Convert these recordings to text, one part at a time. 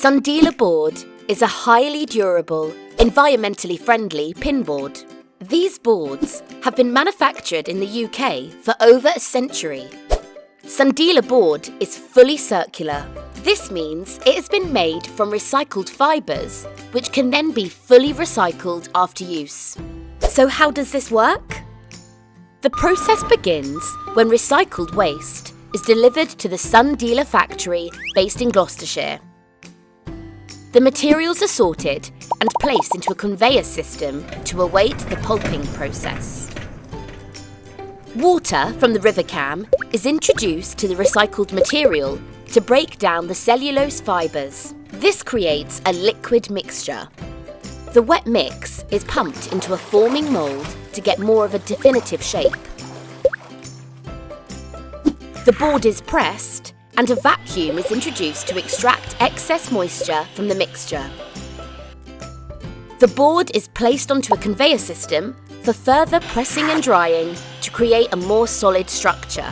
Sundeala board is a highly durable, environmentally friendly pinboard. These boards have been manufactured in the UK for over a century. Sundeala board is fully circular. This means it has been made from recycled fibres, which can then be fully recycled after use. So how does this work? The process begins when recycled waste is delivered to the Sundeala factory based in Gloucestershire. The materials are sorted and placed into a conveyor system to await the pulping process. Water from the river Cam is introduced to the recycled material to break down the cellulose fibres. This creates a liquid mixture. The wet mix is pumped into a forming mould to get more of a definitive shape. The board is pressed and a vacuum is introduced to extract excess moisture from the mixture. The board is placed onto a conveyor system for further pressing and drying to create a more solid structure.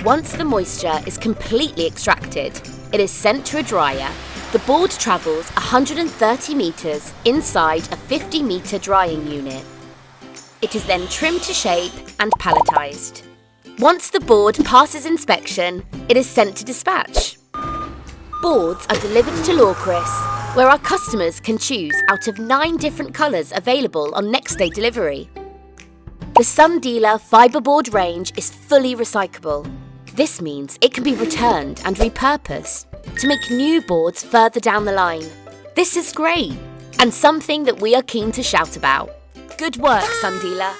Once the moisture is completely extracted, it is sent to a dryer. The board travels 130 metres inside a 50-metre drying unit. It is then trimmed to shape and palletised. Once the board passes inspection, it is sent to dispatch. Boards are delivered to Lawchris, where our customers can choose out of 9 different colours available on next day delivery. The Sundeala fibreboard range is fully recyclable. This means it can be returned and repurposed to make new boards further down the line. This is great and something that we are keen to shout about. Good work, Sundeala!